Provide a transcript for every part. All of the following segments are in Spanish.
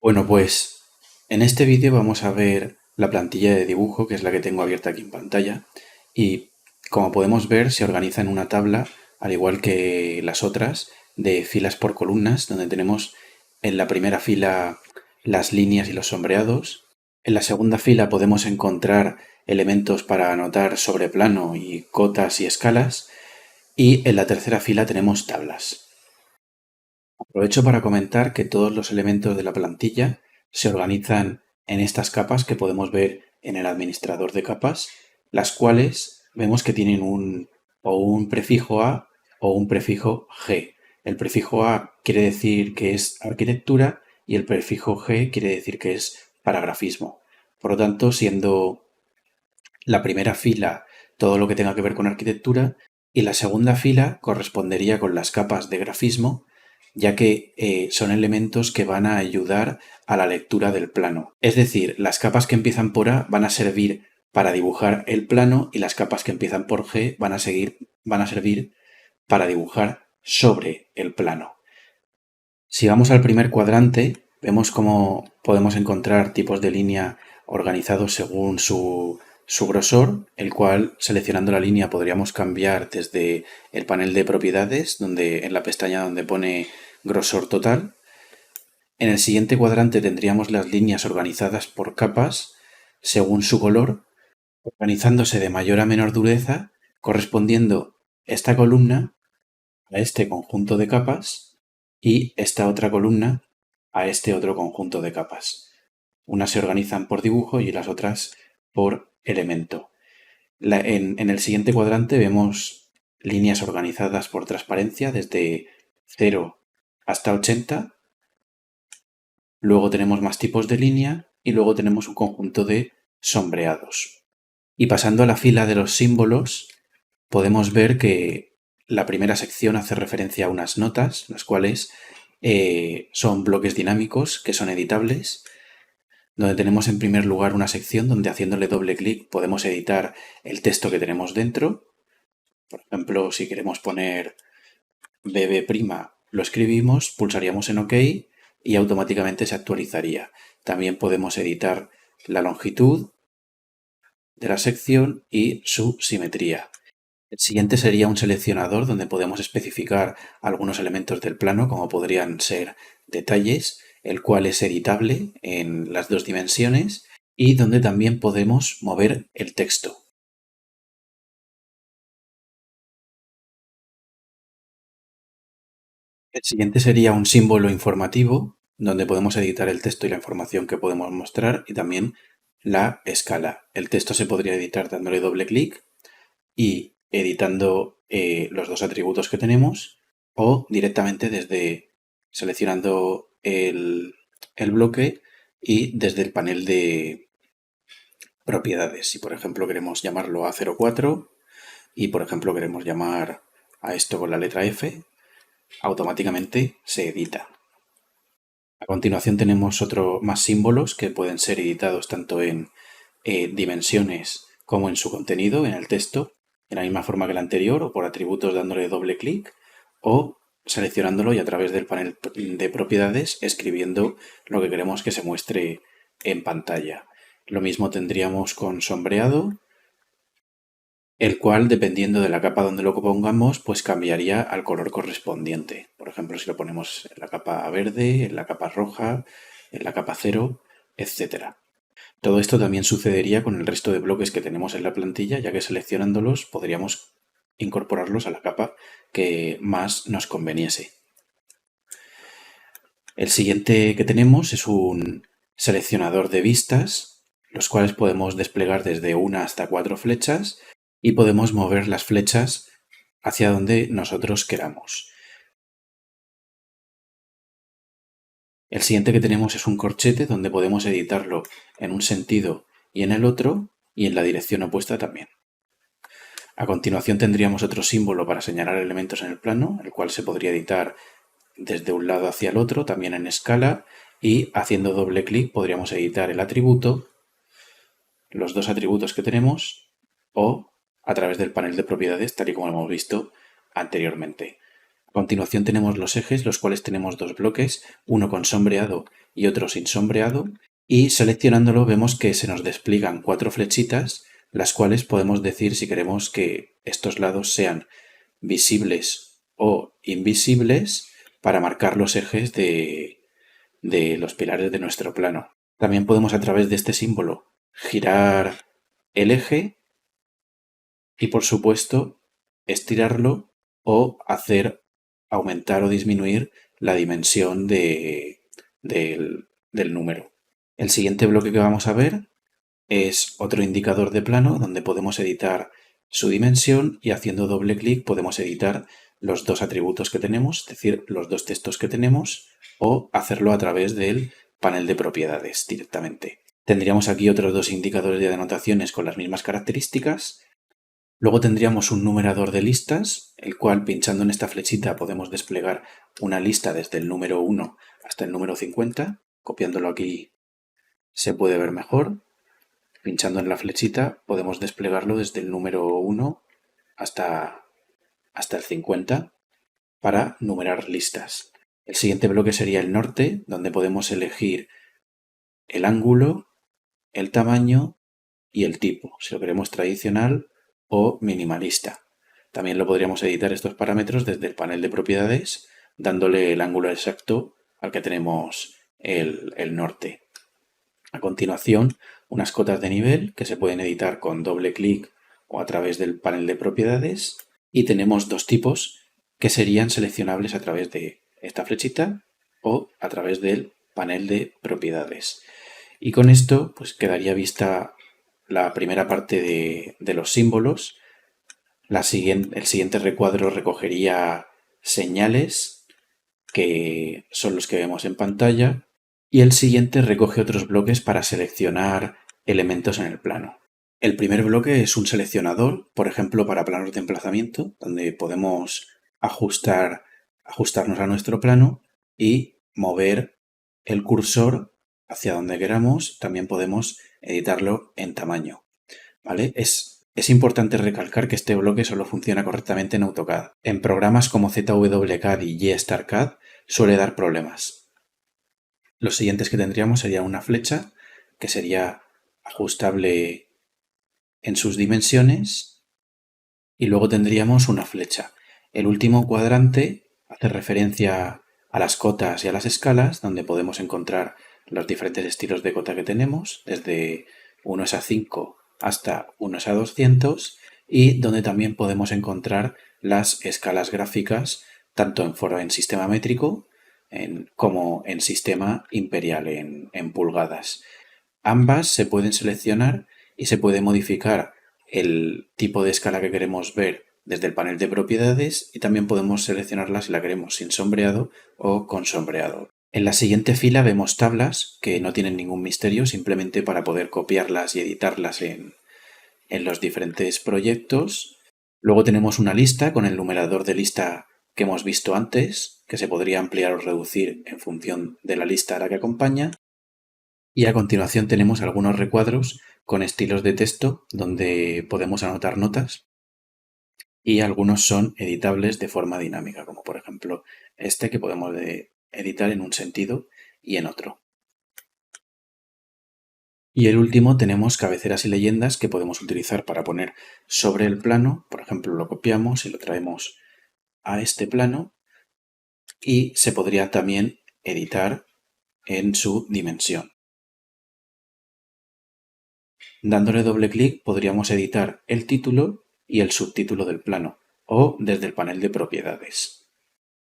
Bueno, pues en este vídeo vamos a ver la plantilla de dibujo, que es la que tengo abierta aquí en pantalla, y como podemos ver se organiza en una tabla, al igual que las otras, de filas por columnas, donde tenemos en la primera fila las líneas y los sombreados. En la segunda fila podemos encontrar elementos para anotar sobre plano y cotas y escalas, y en la tercera fila tenemos tablas. Aprovecho para comentar que todos los elementos de la plantilla se organizan en estas capas que podemos ver en el administrador de capas, las cuales vemos que tienen un prefijo A o un prefijo G. El prefijo A quiere decir que es arquitectura y el prefijo G quiere decir que es paragrafismo. Por lo tanto, siendo la primera fila todo lo que tenga que ver con arquitectura y la segunda fila correspondería con las capas de grafismo, ya que son elementos que van a ayudar a la lectura del plano. Es decir, las capas que empiezan por A van a servir para dibujar el plano y las capas que empiezan por G van a servir para dibujar sobre el plano. Si vamos al primer cuadrante, vemos cómo podemos encontrar tipos de línea organizados según su grosor, el cual seleccionando la línea podríamos cambiar desde el panel de propiedades, donde en la pestaña donde pone grosor total. En el siguiente cuadrante tendríamos las líneas organizadas por capas según su color, organizándose de mayor a menor dureza, correspondiendo esta columna a este conjunto de capas y esta otra columna a este otro conjunto de capas. Unas se organizan por dibujo y las otras por elemento. En el siguiente cuadrante vemos líneas organizadas por transparencia desde 0 hasta 80. Luego tenemos más tipos de línea y luego tenemos un conjunto de sombreados. Y pasando a la fila de los símbolos, podemos ver que la primera sección hace referencia a unas notas, las cuales son bloques dinámicos que son editables, donde tenemos en primer lugar una sección donde haciéndole doble clic podemos editar el texto que tenemos dentro. Por ejemplo, si queremos poner bb', lo escribimos, pulsaríamos en OK y automáticamente se actualizaría. También podemos editar la longitud de la sección y su simetría. El siguiente sería un seleccionador donde podemos especificar algunos elementos del plano, como podrían ser detalles, el cual es editable en las dos dimensiones y donde también podemos mover el texto. El siguiente sería un símbolo informativo, donde podemos editar el texto y la información que podemos mostrar y también la escala. El texto se podría editar dándole doble clic y editando los dos atributos que tenemos o directamente desde seleccionando el bloque y desde el panel de propiedades. Si por ejemplo queremos llamarlo A04 y por ejemplo queremos llamar a esto con la letra F, automáticamente se edita. A continuación tenemos más símbolos que pueden ser editados tanto en dimensiones como en su contenido, en el texto, de la misma forma que el anterior, o por atributos dándole doble clic, o seleccionándolo y a través del panel de propiedades escribiendo lo que queremos que se muestre en pantalla. Lo mismo tendríamos con sombreado, el cual, dependiendo de la capa donde lo pongamos, pues cambiaría al color correspondiente. Por ejemplo, si lo ponemos en la capa verde, en la capa roja, en la capa 0, etc. Todo esto también sucedería con el resto de bloques que tenemos en la plantilla, ya que seleccionándolos podríamos incorporarlos a la capa que más nos conveniese. El siguiente que tenemos es un seleccionador de vistas, los cuales podemos desplegar desde 1 hasta 4 flechas y podemos mover las flechas hacia donde nosotros queramos. El siguiente que tenemos es un corchete donde podemos editarlo en un sentido y en el otro y en la dirección opuesta también. A continuación tendríamos otro símbolo para señalar elementos en el plano, el cual se podría editar desde un lado hacia el otro, también en escala, y haciendo doble clic podríamos editar el atributo, los dos atributos que tenemos, o a través del panel de propiedades, tal y como hemos visto anteriormente. A continuación tenemos los ejes, los cuales tenemos dos bloques, uno con sombreado y otro sin sombreado, y seleccionándolo vemos que se nos despliegan 4 flechitas, las cuales podemos decir si queremos que estos lados sean visibles o invisibles para marcar los ejes de los pilares de nuestro plano. También podemos, a través de este símbolo, girar el eje y, por supuesto, estirarlo o hacer aumentar o disminuir la dimensión del número. El siguiente bloque que vamos a ver es otro indicador de plano donde podemos editar su dimensión, y haciendo doble clic podemos editar los dos atributos que tenemos, es decir, los dos textos que tenemos, o hacerlo a través del panel de propiedades directamente. Tendríamos aquí otros dos indicadores de anotaciones con las mismas características. Luego tendríamos un numerador de listas, el cual, pinchando en esta flechita, podemos desplegar una lista desde el número 1 hasta el número 50. Copiándolo aquí se puede ver mejor. Pinchando en la flechita podemos desplegarlo desde el número 1 hasta el 50 para numerar listas. El siguiente bloque sería el norte, donde podemos elegir el ángulo, el tamaño y el tipo, si lo queremos tradicional o minimalista. También lo podríamos editar estos parámetros desde el panel de propiedades, dándole el ángulo exacto al que tenemos el norte. A continuación, unas cotas de nivel que se pueden editar con doble clic o a través del panel de propiedades, y tenemos dos tipos que serían seleccionables a través de esta flechita o a través del panel de propiedades. Y con esto pues quedaría vista la primera parte de los símbolos. El siguiente recuadro recogería señales, que son los que vemos en pantalla, y el siguiente recoge otros bloques para seleccionar elementos en el plano. El primer bloque es un seleccionador, por ejemplo para planos de emplazamiento, donde podemos ajustarnos a nuestro plano y mover el cursor hacia donde queramos. También podemos editarlo en tamaño, ¿vale? Es importante recalcar que este bloque solo funciona correctamente en AutoCAD. En programas como ZWCAD y GStarCAD suele dar problemas. Los siguientes que tendríamos sería una flecha, que sería ajustable en sus dimensiones, y luego tendríamos una flecha. El último cuadrante hace referencia a las cotas y a las escalas, donde podemos encontrar los diferentes estilos de cota que tenemos, desde 1:5 hasta 1:200, y donde también podemos encontrar las escalas gráficas, tanto en sistema métrico como en sistema imperial, en pulgadas. Ambas se pueden seleccionar y se puede modificar el tipo de escala que queremos ver desde el panel de propiedades, y también podemos seleccionarla si la queremos sin sombreado o con sombreado. En la siguiente fila vemos tablas que no tienen ningún misterio, simplemente para poder copiarlas y editarlas en los diferentes proyectos. Luego tenemos una lista con el numerador de lista que hemos visto antes, que se podría ampliar o reducir en función de la lista a la que acompaña. Y a continuación tenemos algunos recuadros con estilos de texto donde podemos anotar notas, y algunos son editables de forma dinámica, como por ejemplo este, que podemos editar en un sentido y en otro. Y el último tenemos cabeceras y leyendas que podemos utilizar para poner sobre el plano. Por ejemplo, lo copiamos y lo traemos a este plano, y se podría también editar en su dimensión. Dándole doble clic podríamos editar el título y el subtítulo del plano, o desde el panel de propiedades.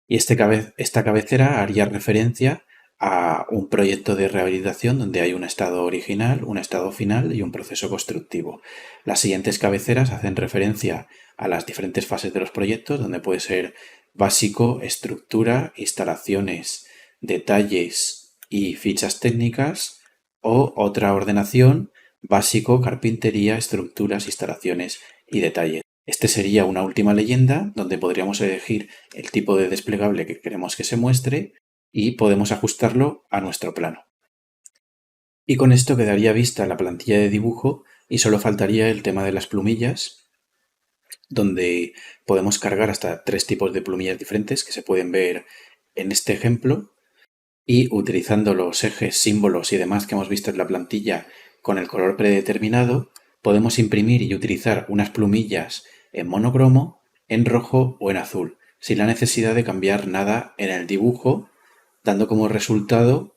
Y esta cabecera haría referencia a un proyecto de rehabilitación donde hay un estado original, un estado final y un proceso constructivo. Las siguientes cabeceras hacen referencia a las diferentes fases de los proyectos, donde puede ser básico, estructura, instalaciones, detalles y fichas técnicas, o otra ordenación: básico, carpintería, estructuras, instalaciones y detalles. Este sería una última leyenda donde podríamos elegir el tipo de desplegable que queremos que se muestre y podemos ajustarlo a nuestro plano. Y con esto quedaría vista la plantilla de dibujo, y solo faltaría el tema de las plumillas, donde podemos cargar hasta 3 tipos de plumillas diferentes que se pueden ver en este ejemplo, y utilizando los ejes, símbolos y demás que hemos visto en la plantilla con el color predeterminado, podemos imprimir y utilizar unas plumillas en monocromo, en rojo o en azul, sin la necesidad de cambiar nada en el dibujo, dando como resultado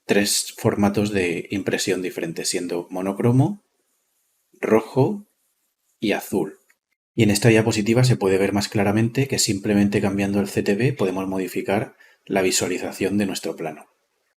3 formatos de impresión diferentes, siendo monocromo, rojo y azul. Y en esta diapositiva se puede ver más claramente que simplemente cambiando el CTB podemos modificar la visualización de nuestro plano.